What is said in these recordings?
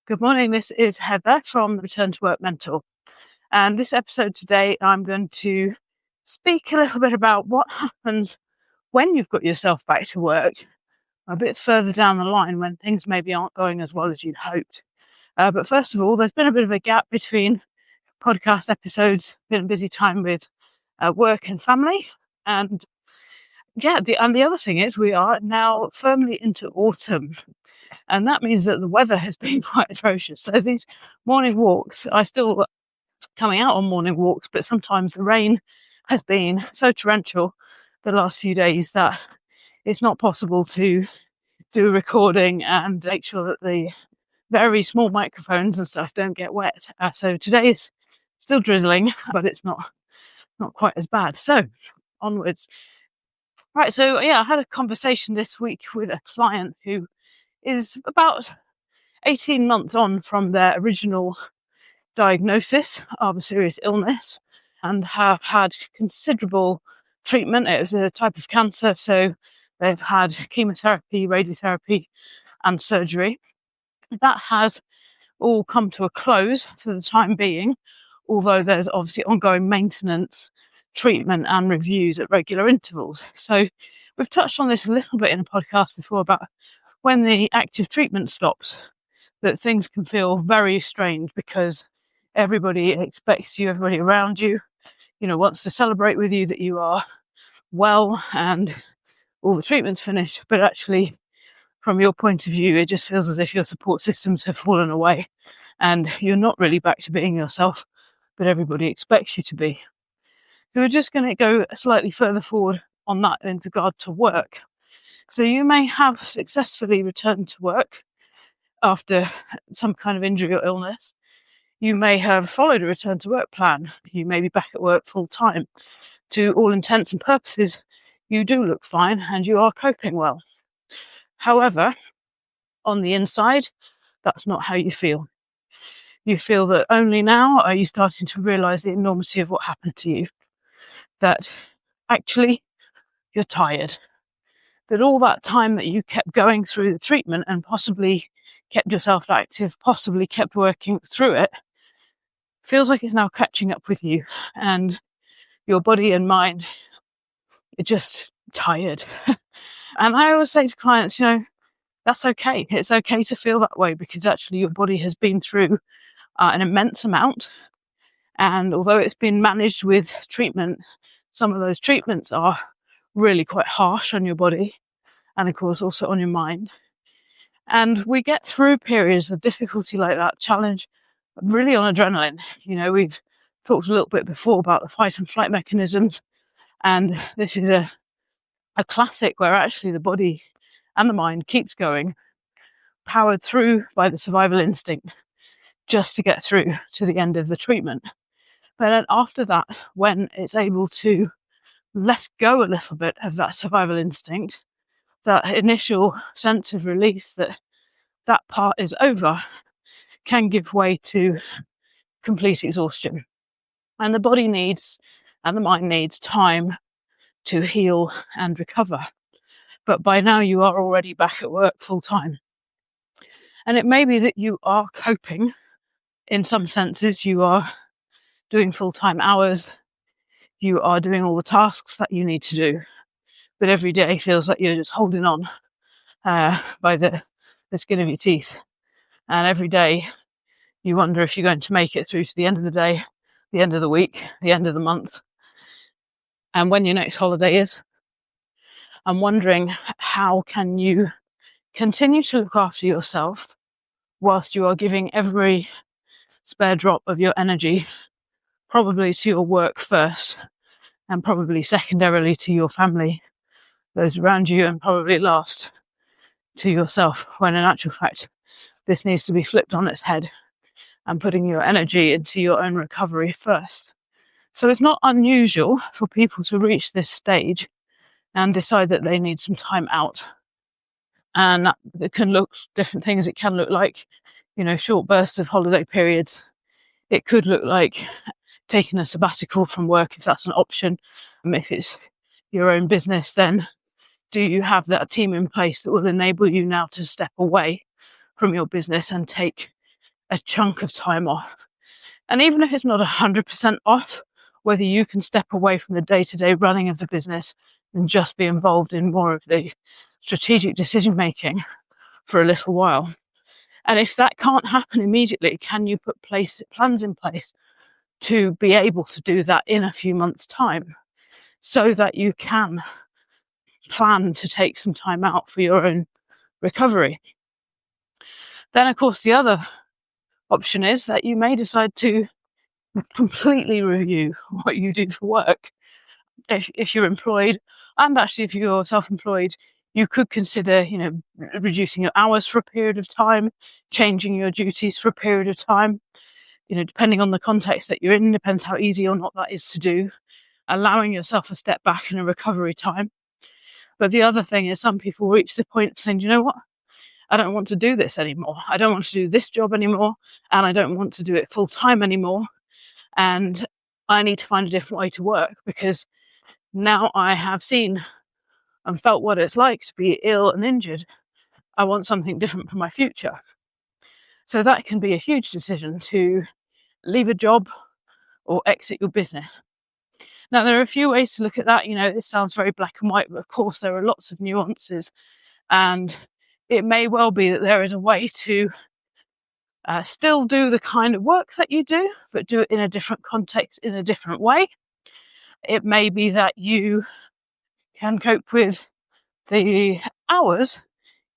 Good morning, this is Heather from the Return to Work Mentor. And this episode today, I'm going to speak a little bit about what happens when you've got yourself back to work, a bit further down the line when things maybe aren't going as well as you'd hoped. But first of all, there's been a bit of a gap between podcast episodes, been a busy time with work and family. And the other thing is we are now firmly into autumn. And that means that the weather has been quite atrocious. So these morning walks, I still coming out on morning walks, but sometimes the rain has been so torrential the last few days that it's not possible to do a recording and make sure that the very small microphones and stuff don't get wet. So today is still drizzling, but it's not quite as bad. So onwards. Right, so I had a conversation this week with a client who is about 18 months on from their original diagnosis of a serious illness and have had considerable treatment. It was a type of cancer, so they've had chemotherapy, radiotherapy, and surgery. That has all come to a close for the time being, although there's obviously ongoing maintenance, treatment, and reviews at regular intervals. So we've touched on this a little bit in a podcast before about when the active treatment stops, that things can feel very strange because everybody expects you, everybody around you, wants to celebrate with you that you are well and all the treatment's finished. But actually, from your point of view, it just feels as if your support systems have fallen away and you're not really back to being yourself, but everybody expects you to be. So we're just going to go slightly further forward on that in regard to work. So you may have successfully returned to work after some kind of injury or illness. You may have followed a return to work plan. You may be back at work full time. To all intents and purposes, you do look fine and you are coping well. However, on the inside, that's not how you feel. You feel that only now are you starting to realise the enormity of what happened to you. That actually you're tired. That all that time that you kept going through the treatment and possibly kept yourself active, possibly kept working through it, feels like it's now catching up with you and your body and mind are just tired. And I always say to clients, that's okay. It's okay to feel that way because actually your body has been through an immense amount. And although it's been managed with treatment, some of those treatments are really quite harsh on your body and of course also on your mind. And we get through periods of difficulty like that, challenge, really on adrenaline. We've talked a little bit before about the fight and flight mechanisms, and this is a classic where actually the body and the mind keeps going, powered through by the survival instinct, just to get through to the end of the treatment. But then after that, when it's able to let go a little bit of that survival instinct, that initial sense of relief that part is over can give way to complete exhaustion. And the body needs and the mind needs time to heal and recover. But by now you are already back at work full time. And it may be that you are coping in some senses. You are doing full-time hours. You are doing all the tasks that you need to do. But every day feels like you're just holding on by the skin of your teeth. And every day you wonder if you're going to make it through to the end of the day, the end of the week, the end of the month, and when your next holiday is. I'm wondering, how can you continue to look after yourself whilst you are giving every spare drop of your energy probably to your work first and probably secondarily to your family, those around you, and probably last to yourself, when in actual fact this needs to be flipped on its head and putting your energy into your own recovery first. So it's not unusual for people to reach this stage and decide that they need some time out. And it can look different things. It can look like, short bursts of holiday periods. It could look like taking a sabbatical from work, if that's an option. If it's your own business, then do you have that team in place that will enable you now to step away from your business and take a chunk of time off. And even if it's not 100% off, whether you can step away from the day-to-day running of the business and just be involved in more of the strategic decision making for a little while. And if that can't happen immediately, can you put plans in place to be able to do that in a few months' time so that you can plan to take some time out for your own recovery? Then, of course, the other option is that you may decide to completely review what you do for work. If you're employed, and actually if you're self-employed, you could consider, reducing your hours for a period of time, changing your duties for a period of time, depending on the context that you're in, depends how easy or not that is to do, allowing yourself a step back in a recovery time. But the other thing is some people reach the point of saying, you know what? I don't want to do this anymore. I don't want to do this job anymore, and I don't want to do it full time anymore. And I need to find a different way to work because now I have seen and felt what it's like to be ill and injured. I want something different for my future. So that can be a huge decision to leave a job or exit your business. Now, there are a few ways to look at that. This sounds very black and white, but of course there are lots of nuances. And it may well be that there is a way to still do the kind of work that you do, but do it in a different context, in a different way. It may be that you can cope with the hours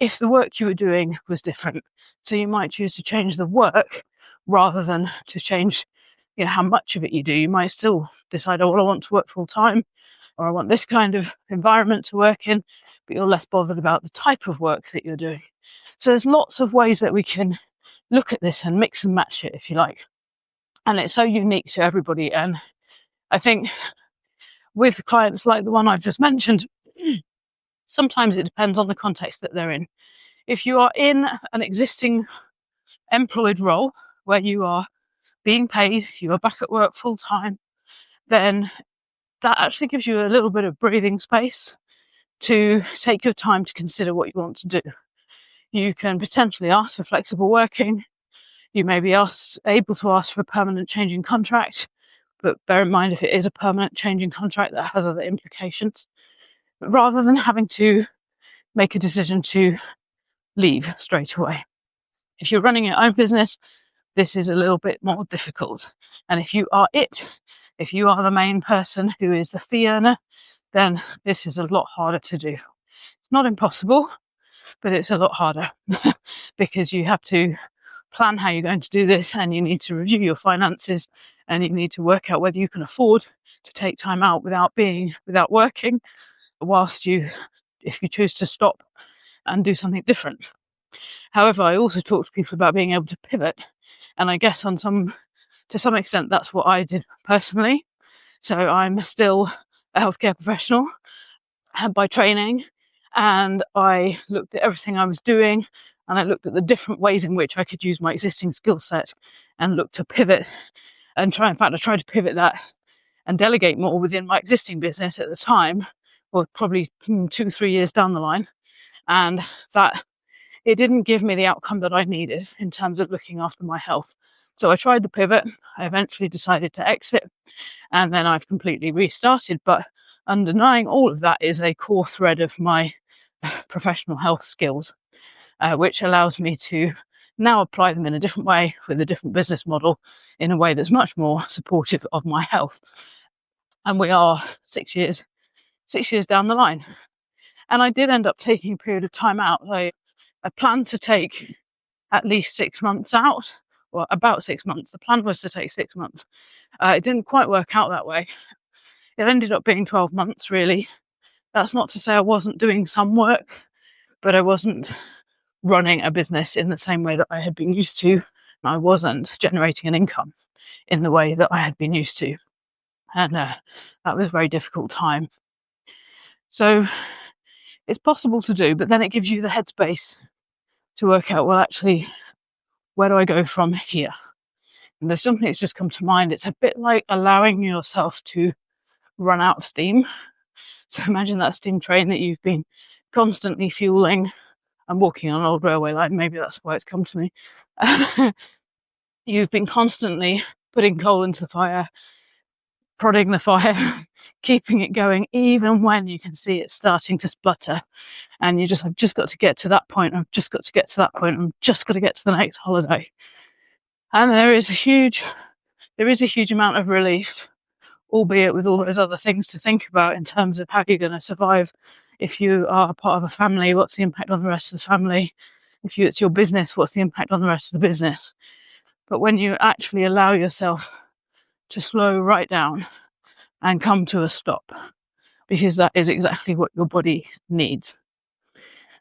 if the work you were doing was different. So you might choose to change the work rather than to change how much of it you do. You might still decide, I want to work full time, or I want this kind of environment to work in, but you're less bothered about the type of work that you're doing. So there's lots of ways that we can look at this and mix and match it, if you like. And it's so unique to everybody. And I think with clients like the one I've just mentioned, sometimes it depends on the context that they're in. If you are in an existing employed role where you are being paid, you are back at work full time, then that actually gives you a little bit of breathing space to take your time to consider what you want to do. You can potentially ask for flexible working. You may be able to ask for a permanent change in contract, but bear in mind if it is a permanent change in contract, that has other implications. But rather than having to make a decision to leave straight away. If you're running your own business, this is a little bit more difficult. And if you are if you are the main person who is the fee earner, then this is a lot harder to do. It's not impossible, but it's a lot harder because you have to plan how you're going to do this, and you need to review your finances, and you need to work out whether you can afford to take time out without working, whilst if you choose to stop and do something different. However, I also talk to people about being able to pivot, and I guess to some extent that's what I did personally. So I'm still a healthcare professional by training, and I looked at everything I was doing, and I looked at the different ways in which I could use my existing skill set and look to pivot and I tried to pivot that and delegate more within my existing business at the time, or probably 2-3 years down the line. And that it didn't give me the outcome that I needed in terms of looking after my health. So I tried to pivot. I eventually decided to exit, and then I've completely restarted. But underlying all of that is a core thread of my professional health skills, which allows me to now apply them in a different way with a different business model in a way that's much more supportive of my health. And we are 6 years down the line. And I did end up taking a period of time out. I planned to take at least 6 months out, or about 6 months. The plan was to take 6 months. It didn't quite work out that way. It ended up being 12 months, really. That's not to say I wasn't doing some work, but I wasn't running a business in the same way that I had been used to. I wasn't generating an income in the way that I had been used to. And that was a very difficult time. So it's possible to do, but then it gives you the headspace to work out, well, actually, where do I go from here? And there's something that's just come to mind. It's a bit like allowing yourself to run out of steam. So imagine that steam train that you've been constantly fueling. I'm walking on an old railway line, maybe that's why it's come to me. you've been constantly putting coal into the fire, prodding the fire, keeping it going, even when you can see it starting to splutter. And I've just got to get to that point. I've just got to get to that point. I've just got to get to the next holiday. And there is a huge amount of relief, albeit with all those other things to think about in terms of how you're going to survive. If you are part of a family, what's the impact on the rest of the family? If it's your business, what's the impact on the rest of the business? But when you actually allow yourself to slow right down and come to a stop, because that is exactly what your body needs.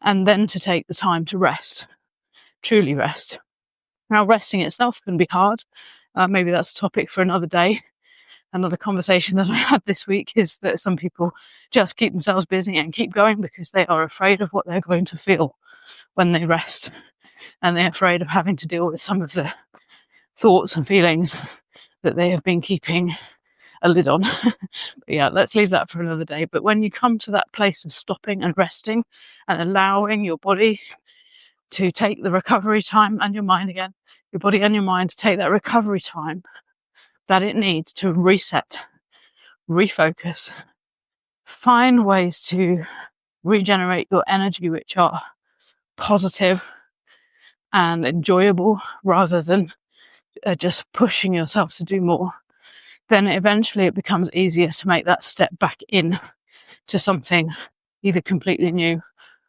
And then to take the time to rest, truly rest. Now, resting itself can be hard. Maybe that's a topic for another day. Another conversation that I had this week is that some people just keep themselves busy and keep going because they are afraid of what they're going to feel when they rest. And they're afraid of having to deal with some of the thoughts and feelings that they have been keeping a lid on. But yeah, let's leave that for another day. But when you come to that place of stopping and resting and allowing your body to take the recovery time, and your mind again, your body and your mind to take that recovery time that it needs to reset, refocus, find ways to regenerate your energy, which are positive and enjoyable rather than just pushing yourself to do more, then eventually it becomes easier to make that step back in to something either completely new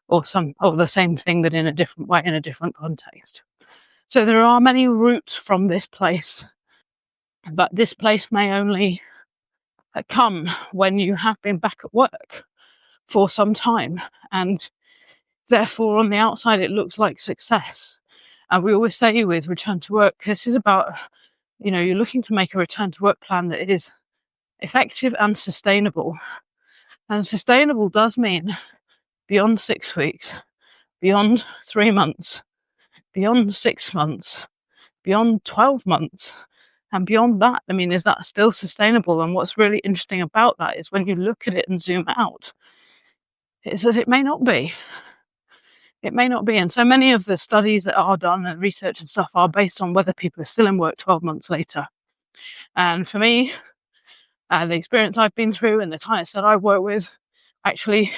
or the same thing, but in a different way, in a different context. So there are many routes from this place, but this place may only come when you have been back at work for some time, and therefore on the outside it looks like success. And we always say with return to work, this is about, you're looking to make a return to work plan that is effective and sustainable. And sustainable does mean beyond 6 weeks, beyond 3 months, beyond 6 months, beyond 12 months, and beyond that. I mean, is that still sustainable? And what's really interesting about that is when you look at it and zoom out, is that it may not be. It may not be. And so many of the studies that are done and research and stuff are based on whether people are still in work 12 months later. And for me, the experience I've been through and the clients that I work with, actually,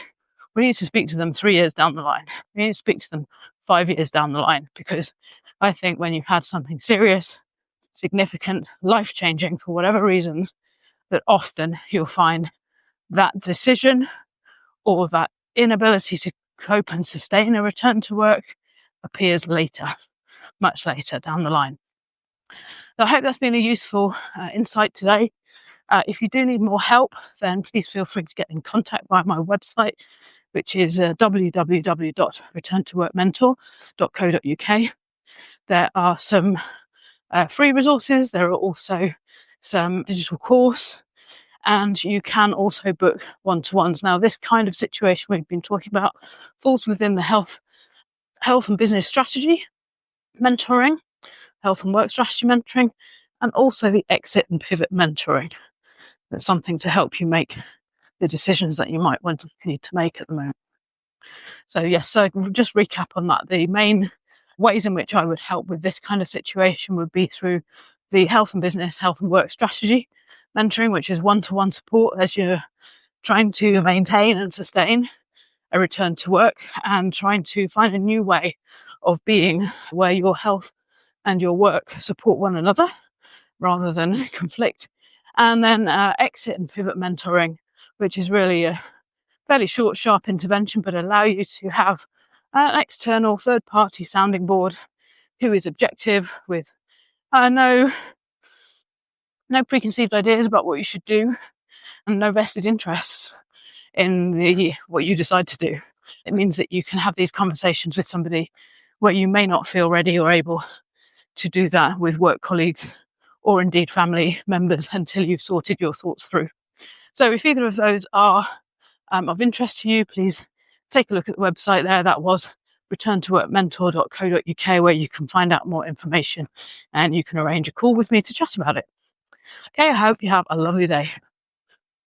we need to speak to them 3 years down the line. We need to speak to them 5 years down the line, because I think when you've had something serious, significant, life-changing for whatever reasons, that often you'll find that decision or that inability to cope and sustain a return to work appears later, much later down the line. So I hope that's been a useful insight today. If you do need more help, then please feel free to get in contact via my website, which is www.returntoworkmentor.co.uk. There are some free resources. There are also some digital course, and you can also book one-to-ones. Now, this kind of situation we've been talking about falls within the health and business strategy mentoring, health and work strategy mentoring, and also the exit and pivot mentoring. That's something to help you make the decisions that you might need to make at the moment. So yes, so just recap on that. The main ways in which I would help with this kind of situation would be through the health and business, health and work strategy mentoring, which is one-to-one support as you're trying to maintain and sustain a return to work and trying to find a new way of being where your health and your work support one another rather than conflict. And then exit and pivot mentoring, which is really a fairly short, sharp intervention, but allow you to have an external third-party sounding board who is objective with no preconceived ideas about what you should do and no vested interests in what you decide to do. It means that you can have these conversations with somebody where you may not feel ready or able to do that with work colleagues or indeed family members until you've sorted your thoughts through. So if either of those are of interest to you, please take a look at the website there. That was returntoworkmentor.co.uk, where you can find out more information and you can arrange a call with me to chat about it. Okay, I hope you have a lovely day.